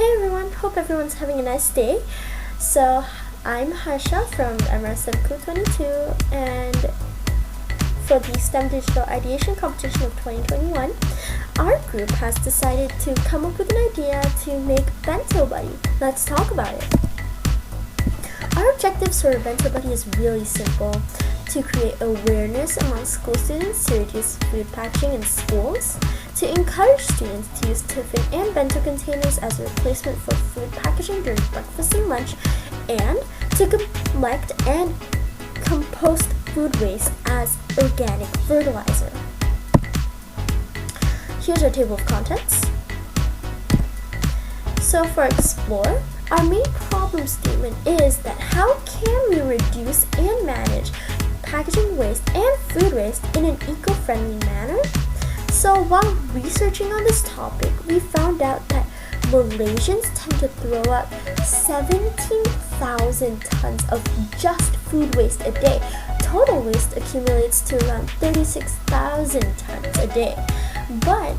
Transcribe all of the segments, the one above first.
Hey everyone, hope everyone's having a nice day. So I'm Harsha from MRSMKu22, and for the STEM Digital Ideation Competition of 2021, our group has decided to come up with an idea to make BentoBuddy. Let's talk about it. Our objectives for BentoBuddy is really simple: to create awareness among school students to reduce food packaging in schools, to encourage students to use tiffin and bento containers as a replacement for food packaging during breakfast and lunch, and to collect and compost food waste as organic fertilizer. Here's our table of contents. So for Explore, our main problem statement is that how can we reduce and manage packaging waste and food waste in an eco-friendly manner? So while researching on this topic, we found out that Malaysians tend to throw out 17,000 tons of just food waste a day. Total waste accumulates to around 36,000 tons a day. But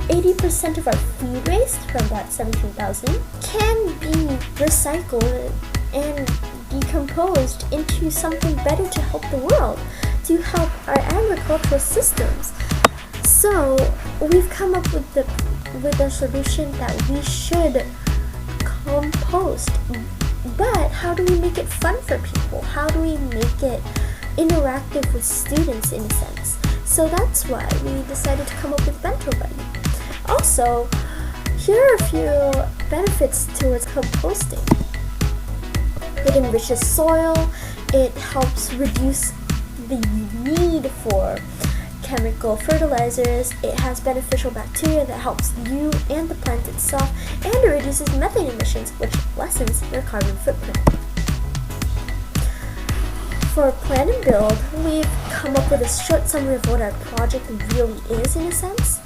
80% of our food waste from that 17,000 can be recycled and decomposed into something better to help the world, to help our agricultural systems. So we've come up with a solution that we should compost. But how do we make it fun for people? How do we make it interactive with students in a sense? So that's why we decided to come up with BentoBuddy. Also, here are a few benefits towards composting. It enriches soil, it helps reduce the need for chemical fertilizers, it has beneficial bacteria that helps you and the plant itself, and it reduces methane emissions, which lessens your carbon footprint. For Plan and Build, we've come up with a short summary of what our project really is in a sense.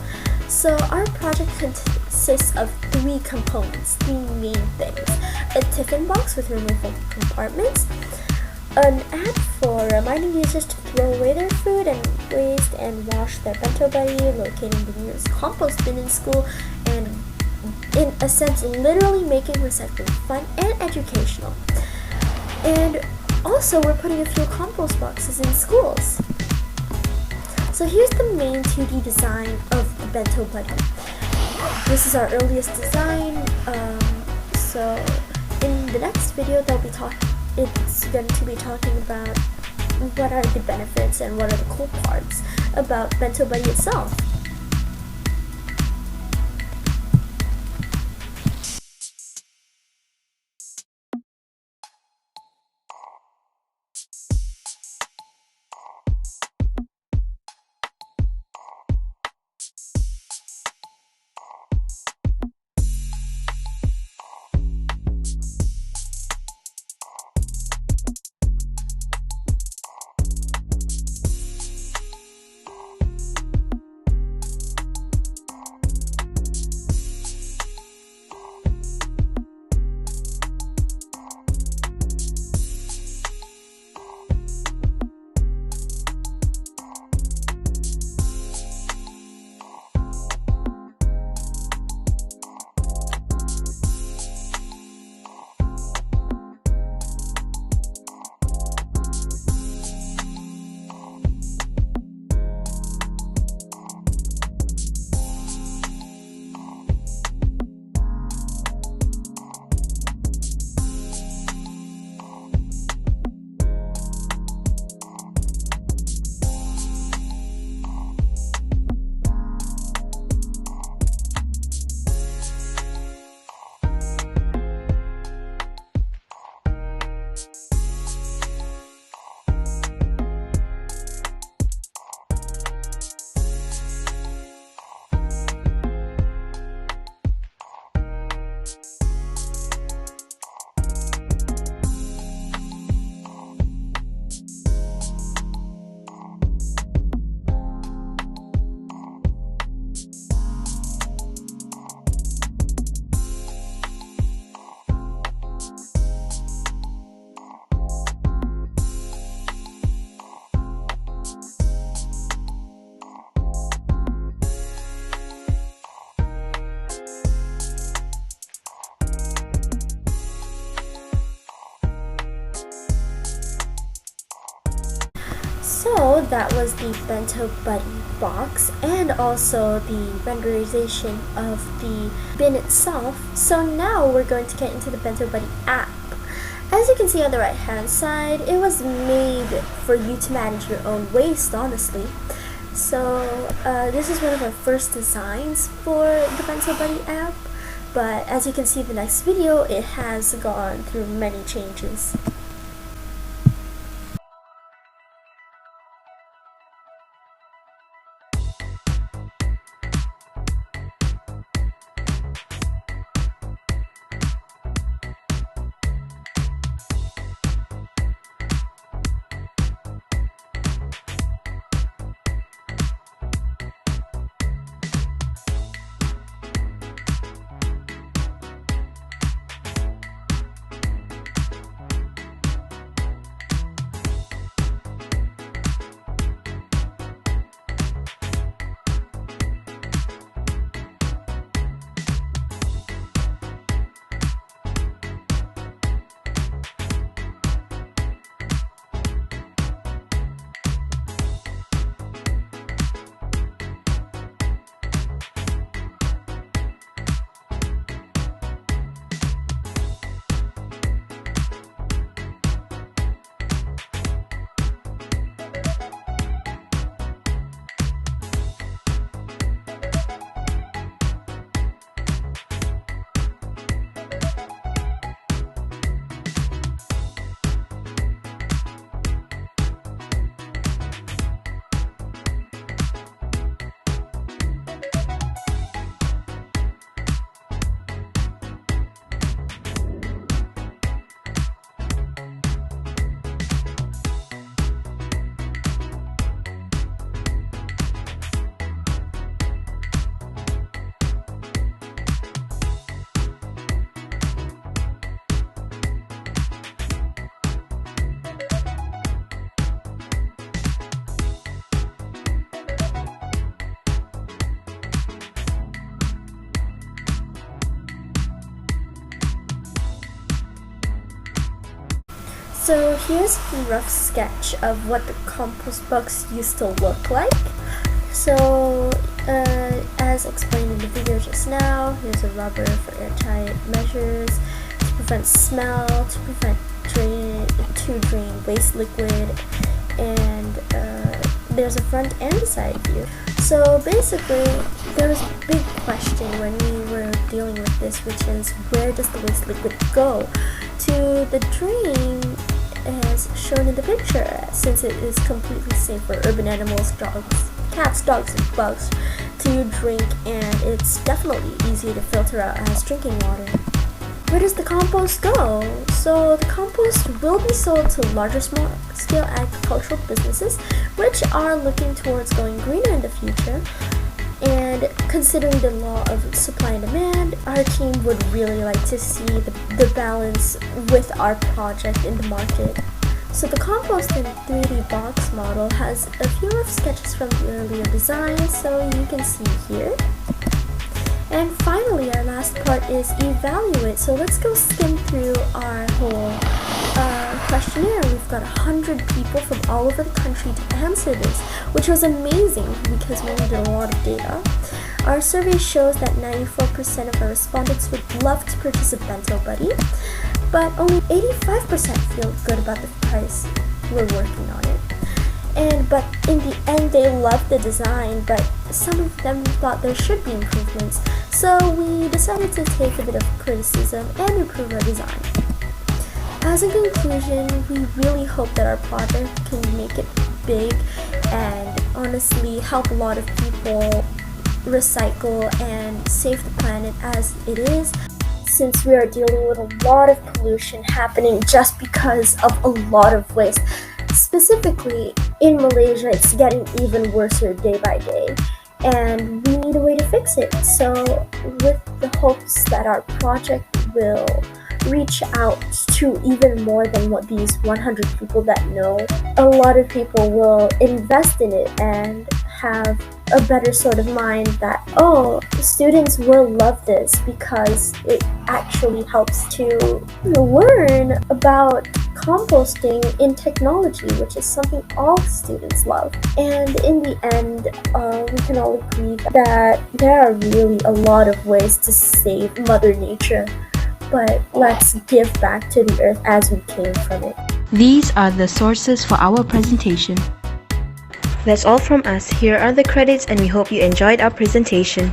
So our project consists of three components, three main things: a tiffin box with removable compartments, an app for reminding users to throw away their food and waste and wash their BentoBuddy, locating the nearest compost bin in school, and in a sense literally making recycling fun and educational. And also we're putting a few compost boxes in schools. So here's the main 2D design of the BentoBuddy. This is our earliest design, so in the next video it's going to be talking about what are the benefits and what are the cool parts about BentoBuddy itself. that was the BentoBuddy box and also the renderization of the bin itself. So now we're going to get into the BentoBuddy app. As you can see on the right hand side, it was made for you to manage your own waste, honestly. So this is one of our first designs for the BentoBuddy app, but as you can see in the next video, it has gone through many changes. So here's a rough sketch of what the compost box used to look like. So as explained in the video just now, here's a rubber for airtight measures to prevent smell, to prevent drain waste liquid, and there's a front and a side view. So basically, there was a big question when we were dealing with this, which is where does the waste liquid go to the drain as shown in the picture, since it is completely safe for urban animals, cats, dogs, and bugs to drink, and it's definitely easy to filter out as drinking water. Where does the compost go? So the compost will be sold to larger small-scale agricultural businesses, which are looking towards going greener in the future. And considering the law of supply and demand, our team would really like to see the balance with our project in the market. So the compost in 3D box model has a few rough sketches from the earlier design, so you can see here. And finally, our last part is evaluate. So let's go skim through our whole questionnaire. We've got 100 people from all over the country to answer this, which was amazing because we needed a lot of data. Our survey shows that 94% of our respondents would love to purchase a BentoBuddy, but only 85% feel good about the price. We're working on it. But in the end, they loved the design, but some of them thought there should be improvements. So we decided to take a bit of criticism and improve our design. As a conclusion, we really hope that our project can make it big and honestly help a lot of people recycle and save the planet as it is, since we are dealing with a lot of pollution happening just because of a lot of waste. Specifically, in Malaysia, it's getting even worse day by day, and we need a way to fix it. So with the hopes that our project will reach out to even more than what these 100 people that know, a lot of people will invest in it and have a better sort of mind that, oh, students will love this because it actually helps to learn about composting in technology, which is something all students love. And in the end, we can all agree that there are really a lot of ways to save Mother Nature, but let's give back to the earth as we came from it. These are the sources for our presentation. That's all from us. Here are the credits and we hope you enjoyed our presentation.